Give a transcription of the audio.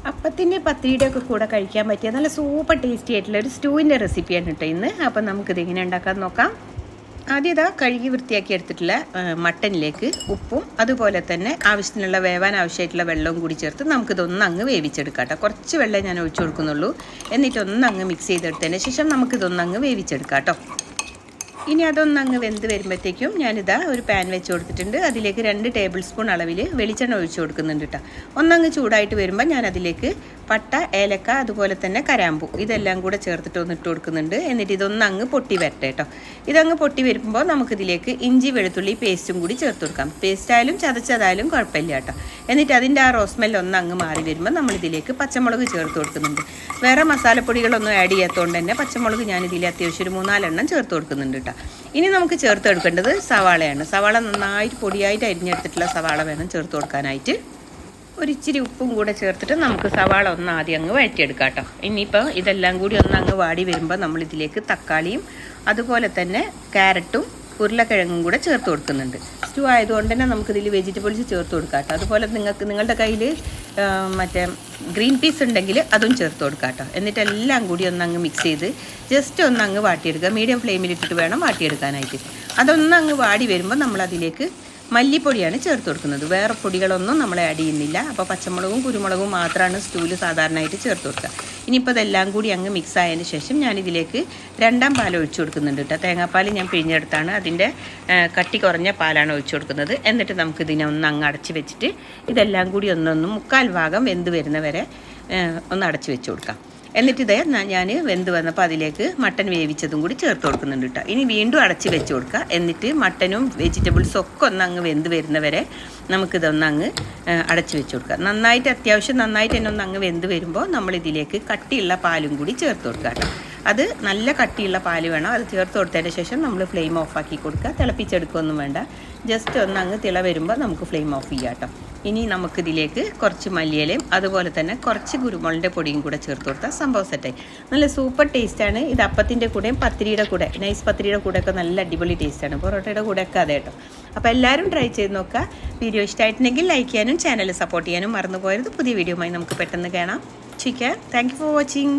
അപ്പത്തിൻ്റെ പത്തിരിയുടെ ഒക്കെ കൂടെ കഴിക്കാൻ പറ്റിയ നല്ല സൂപ്പർ ടേസ്റ്റി ആയിട്ടുള്ള ഒരു സ്റ്റൂവിൻ്റെ റെസിപ്പിയാണ് കേട്ടോ ഇന്ന്. അപ്പം നമുക്കിത് എങ്ങനെ ഉണ്ടാക്കാൻ നോക്കാം. ആദ്യം ഇതാ കഴുകി വൃത്തിയാക്കി എടുത്തിട്ടുള്ള മട്ടനിലേക്ക് ഉപ്പും അതുപോലെ തന്നെ ആവശ്യത്തിനുള്ള വേവാൻ ആവശ്യമായിട്ടുള്ള വെള്ളവും കൂടി ചേർത്ത് നമുക്കിതൊന്നങ്ങ് വേവിച്ചെടുക്കാം കേട്ടോ. കുറച്ച് വെള്ളം ഞാൻ ഒഴിച്ചു കൊടുക്കുന്നുള്ളൂ. എന്നിട്ടൊന്നങ്ങ് മിക്സ് ചെയ്തെടുത്തതിന് ശേഷം നമുക്കിതൊന്നങ്ങ് വേവിച്ചെടുക്കാം കേട്ടോ. ഇനി അതൊന്നങ്ങ് വെന്ത് വരുമ്പോഴത്തേക്കും ഞാനിതാ ഒരു പാൻ വെച്ച് കൊടുത്തിട്ടുണ്ട്. അതിലേക്ക് 2 ടേബിൾ സ്പൂൺ അളവിൽ വെളിച്ചെണ്ണ ഒഴിച്ചു കൊടുക്കുന്നുണ്ട് കേട്ടോ. ഒന്നങ്ങ് ചൂടായിട്ട് വരുമ്പോൾ ഞാൻ അതിലേക്ക് പട്ട, ഏലക്ക, അതുപോലെ തന്നെ കരാമ്പൂ ഇതെല്ലാം കൂടെ ചേർത്തിട്ട് ഒന്ന് ഇട്ട് കൊടുക്കുന്നുണ്ട്. എന്നിട്ട് ഇതൊന്നങ്ങ് പൊട്ടി വരട്ടെ കേട്ടോ. ഇതങ്ങ് പൊട്ടി വരുമ്പോൾ നമുക്കിതിലേക്ക് ഇഞ്ചി വെളുത്തുള്ളി പേസ്റ്റും കൂടി ചേർത്ത് കൊടുക്കാം. പേസ്റ്റായാലും ചതച്ചതായാലും കുഴപ്പമില്ല കേട്ടോ. എന്നിട്ട് അതിൻ്റെ ആ റോസ്മെൽ ഒന്നങ്ങ് മാറി വരുമ്പോൾ നമ്മളിതിലേക്ക് പച്ചമുളക് ചേർത്ത് കൊടുക്കുന്നുണ്ട്. വേറെ മസാലപ്പൊടികളൊന്നും ആഡ് ചെയ്യാത്തതുകൊണ്ട് തന്നെ പച്ചമുളക് ഞാനിതിൽ അത്യാവശ്യം ഒരു 3-4 എണ്ണം ചേർത്ത് കൊടുക്കുന്നുണ്ട് കേട്ടോ. ഇനി നമുക്ക് ചേർത്ത് എടുക്കേണ്ടത് സവാളയാണ്. സവാള നന്നായിട്ട് പൊടിയായിട്ട് അരിഞ്ഞെടുത്തിട്ടുള്ള സവാള വേണം ചേർത്ത് കൊടുക്കാനായിട്ട്. ഒരിച്ചിരി ഉപ്പും കൂടെ ചേർത്തിട്ട് നമുക്ക് സവാള ഒന്ന് ആദ്യം അങ്ങ് വഴറ്റിയെടുക്കാം കേട്ടോ. ഇനിയിപ്പോൾ ഇതെല്ലാം കൂടി ഒന്നങ്ങ് വാടി വരുമ്പോൾ നമ്മളിതിലേക്ക് തക്കാളിയും അതുപോലെ തന്നെ ക്യാരറ്റും ഉരുളക്കിഴങ്ങും കൂടെ ചേർത്ത് കൊടുക്കുന്നുണ്ട്. സ്റ്റൂ ആയതുകൊണ്ട് തന്നെ നമുക്കിതിൽ വെജിറ്റബിൾസ് ചേർത്ത് കൊടുക്കാം കേട്ടോ. അതുപോലെ നിങ്ങളുടെ കയ്യിൽ മറ്റേ ഗ്രീൻ പീസ് ഉണ്ടെങ്കിൽ അതും ചേർത്ത് കൊടുക്കാം കേട്ടോ. എന്നിട്ട് എല്ലാം കൂടി ഒന്നങ്ങ് മിക്സ് ചെയ്ത് ജസ്റ്റ് ഒന്നങ്ങ് വാട്ടിയെടുക്കുക. മീഡിയം ഫ്ലെയിമിലിട്ടിട്ട് വേണം വാട്ടിയെടുക്കാനായിട്ട്. അതൊന്നങ്ങ് വാടി വരുമ്പോൾ നമ്മളതിലേക്ക് മല്ലിപ്പൊടിയാണ് ചേർത്ത് കൊടുക്കുന്നത്. വേറെ പൊടികളൊന്നും നമ്മൾ ആഡ് ചെയ്യുന്നില്ല. അപ്പോൾ പച്ചമുളകും കുരുമുളകും മാത്രമാണ് സ്റ്റൂവിൽ സാധാരണയായിട്ട് ചേർത്ത് കൊടുക്കുക. ഇനിയിപ്പോൾ ഇതെല്ലാം കൂടി അങ്ങ് മിക്സ് ആയതിന് ശേഷം ഞാനിതിലേക്ക് 2ാം പാൽ ഒഴിച്ചു കൊടുക്കുന്നുണ്ട് കേട്ടോ. തേങ്ങാപ്പാൽ ഞാൻ പിഴിഞ്ഞെടുത്താണ്, അതിൻ്റെ കട്ടി കുറഞ്ഞ പാലാണ് ഒഴിച്ചു കൊടുക്കുന്നത്. എന്നിട്ട് നമുക്കിതിനെ ഒന്ന് അങ്ങ് അടച്ച് വെച്ചിട്ട് ഇതെല്ലാം കൂടി ഒന്നൊന്ന് 1/4 ഭാഗം വെന്ത് വരുന്നവരെ ഒന്ന് അടച്ച് വെച്ച് കൊടുക്കാം. എന്നിട്ട് ഇതേ ഞാൻ വെന്ത് വന്നപ്പോൾ അതിലേക്ക് മട്ടൻ വേവിച്ചതും കൂടി ചേർത്ത് കൊടുക്കുന്നുണ്ട് കേട്ടോ. ഇനി വീണ്ടും അടച്ച് വെച്ച് കൊടുക്കുക. എന്നിട്ട് മട്ടനും വെജിറ്റബിൾസും ഒക്കെ ഒന്നങ്ങ് വെന്ത് വരുന്നവരെ നമുക്കിതൊന്നങ്ങ് അടച്ച് വെച്ച് കൊടുക്കുക. അത്യാവശ്യം നന്നായിട്ട് തന്നെ ഒന്നങ്ങ് വെന്ത് വരുമ്പോൾ നമ്മളിതിലേക്ക് കട്ടിയുള്ള പാലും കൂടി ചേർത്ത് കൊടുക്കുക കേട്ടോ. അത് നല്ല കട്ടിയുള്ള പാല് വേണം. അത് ചേർത്ത് കൊടുത്തതിന് ശേഷം നമ്മൾ ഫ്ലെയിം ഓഫാക്കി കൊടുക്കുക. തിളപ്പിച്ചെടുക്കുകയൊന്നും വേണ്ട. ജസ്റ്റ് ഒന്നങ്ങ് തിള വരുമ്പോൾ നമുക്ക് ഫ്ലെയിം ഓഫ് ചെയ്യാം കേട്ടോ. ഇനി നമുക്കിതിലേക്ക് കുറച്ച് മല്ലിയിലയും അതുപോലെ തന്നെ കുറച്ച് കുരുമുളകിൻ്റെ പൊടിയും കൂടെ ചേർത്ത് കൊടുത്താൽ സംഭവം സെറ്റായി. നല്ല സൂപ്പർ ടേസ്റ്റാണ്. ഇത് അപ്പത്തിൻ്റെ കൂടെയും പത്തിരിയുടെ കൂടെ, നൈസ് പത്തിരിയുടെ കൂടെയൊക്കെ നല്ല അടിപൊളി ടേസ്റ്റാണ്. പൊറോട്ടയുടെ കൂടെയൊക്കെ അതെ കേട്ടോ. അപ്പോൾ എല്ലാവരും ട്രൈ ചെയ്ത് നോക്കുക. വീഡിയോ ഇഷ്ടമായിട്ടുണ്ടെങ്കിൽ ലൈക്ക് ചെയ്യാനും ചാനൽ സപ്പോർട്ട് ചെയ്യാനും മറന്നു പോയത്. പുതിയ വീഡിയോയുമായി നമുക്ക് പെട്ടെന്ന് കാണാം. Thank you for watching.